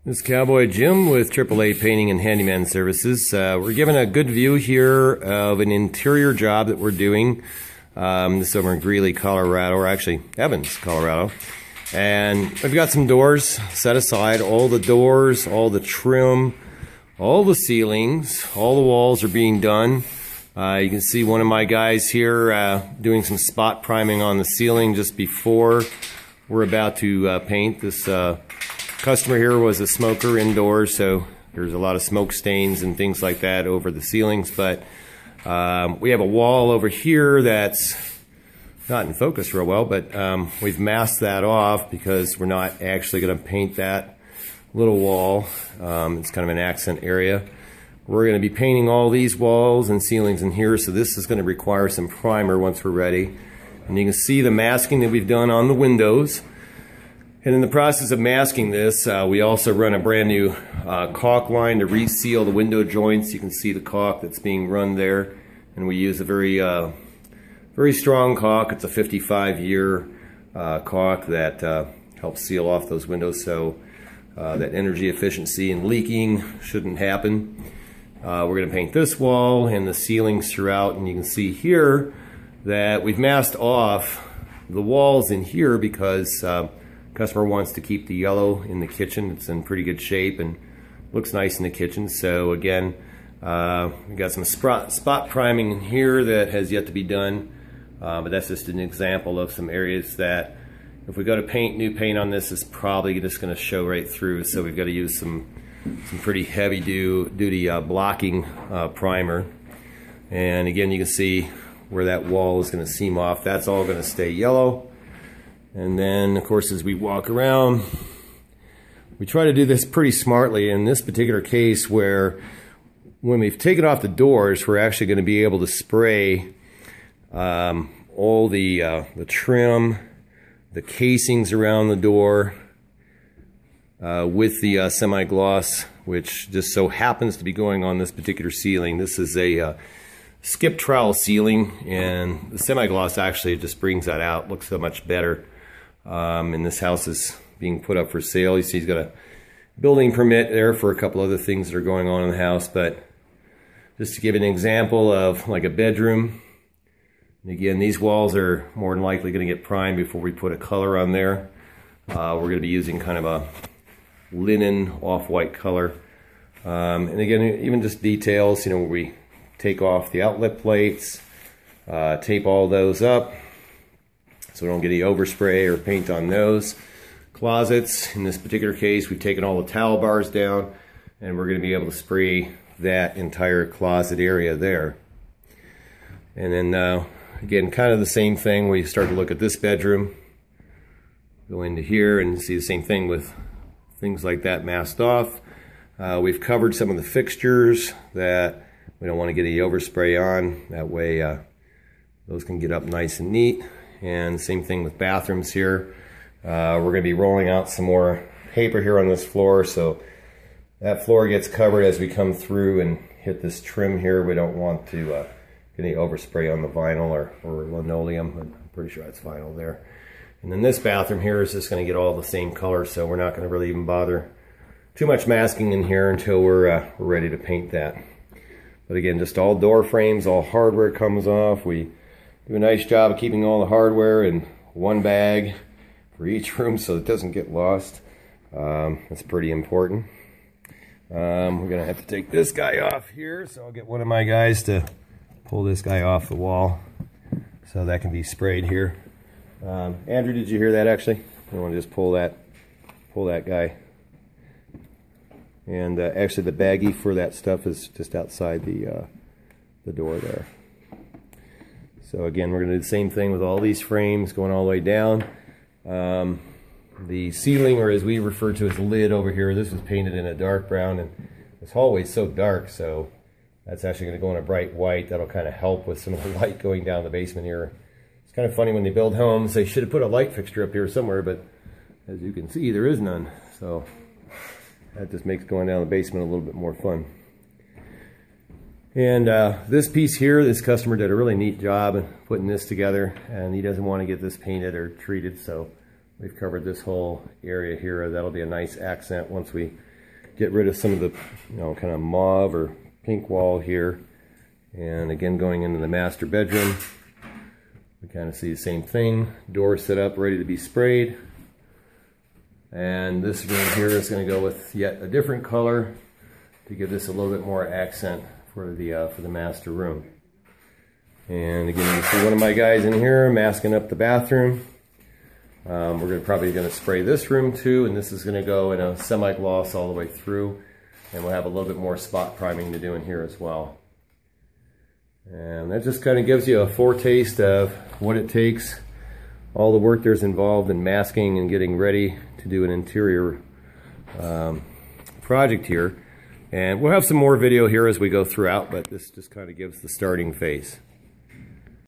This is Cowboy Jim with AAA Painting and Handyman Services. We're given a good view here of an interior job that we're doing. This is over in Greeley, Colorado, or actually Evans, Colorado. And we've got some doors set aside. All the doors, all the trim, all the ceilings, all the walls are being done. You can see one of my guys here doing some spot priming on the ceiling just before we're about to paint. This customer here was a smoker indoors, so there's a lot of smoke stains and things like that over the ceilings. But we have a wall over here that's not in focus real well, but we've masked that off because we're not actually going to paint that little wall. It's kind of an accent area. We're going to be painting all these walls and ceilings in here, so this is going to require some primer once we're ready. And you can see the masking that we've done on the windows. And in the process of masking this, we also run a brand new caulk line to reseal the window joints. You can see the caulk that's being run there. And we use a very strong caulk. It's a 55-year caulk that helps seal off those windows, so that energy efficiency and leaking shouldn't happen. We're going to paint this wall and the ceilings throughout, and you can see here that we've masked off the walls in here because customer wants to keep the yellow in the kitchen. It's in pretty good shape and looks nice in the kitchen. So again, we got some spot priming in here that has yet to be done, but that's just an example of some areas that if we go to paint new paint on this, is probably just going to show right through. So we've got to use some pretty heavy duty blocking primer. And again, you can see where that wall is going to seam off. That's all going to stay yellow. And then, of course, as we walk around, we try to do this pretty smartly. In this particular case, where when we've taken off the doors, we're actually going to be able to spray all the trim, the casings around the door with the semi-gloss, which just so happens to be going on this particular ceiling. This is a skip trowel ceiling, and the semi-gloss actually just brings that out. Looks so much better. And this house is being put up for sale. You see he's got a building permit there for a couple other things that are going on in the house. But just to give an example of like a bedroom, and again, these walls are more than likely going to get primed before we put a color on there. We're going to be using kind of a linen off-white color. And again, even just details, you know, where we take off the outlet plates, tape all those up so we don't get any overspray or paint on those. Closets, in this particular case, we've taken all the towel bars down, and we're going to be able to spray that entire closet area there. And then again, kind of the same thing. We start to look at this bedroom, go into here and see the same thing with things like that masked off. We've covered some of the fixtures that we don't want to get any overspray on. That way those can get up nice and neat. And same thing with bathrooms here. We're going to be rolling out some more paper here on this floor, so that floor gets covered as we come through and hit this trim here. We don't want to get any overspray on the vinyl or linoleum. I'm pretty sure it's vinyl there. And then this bathroom here is just going to get all the same color, so we're not going to really even bother too much masking in here until we're ready to paint that. But again, just all door frames, all hardware comes off. We do a nice job of keeping all the hardware in one bag for each room so it doesn't get lost. That's pretty important. We're going to have to take this guy off here, so I'll get one of my guys to pull this guy off the wall so that can be sprayed here. Andrew, did you hear that actually? You want to just pull that guy. And actually the baggie for that stuff is just outside the door there. So again, we're going to do the same thing with all these frames going all the way down. The ceiling, or as we refer to as the lid over here, this was painted in a dark brown, and this hallway is so dark, so that's actually going to go in a bright white. That'll kind of help with some of the light going down the basement here. It's kind of funny when they build homes, they should have put a light fixture up here somewhere, but as you can see, there is none. So that just makes going down the basement a little bit more fun. And this piece here, this customer did a really neat job in putting this together, and he doesn't want to get this painted or treated, so we've covered this whole area here. That'll be a nice accent once we get rid of some of the, kind of mauve or pink wall here. And again, going into the master bedroom, we kind of see the same thing. Door set up, ready to be sprayed. And this room here is going to go with yet a different color to give this a little bit more accent for the master room. And again, you see one of my guys in here masking up the bathroom. We're probably going to spray this room too, and this is going to go in a semi-gloss all the way through. And we'll have a little bit more spot priming to do in here as well. And that just kind of gives you a foretaste of what it takes, all the work there's involved in masking and getting ready to do an interior project here. And we'll have some more video here as we go throughout, but this just kind of gives the starting phase.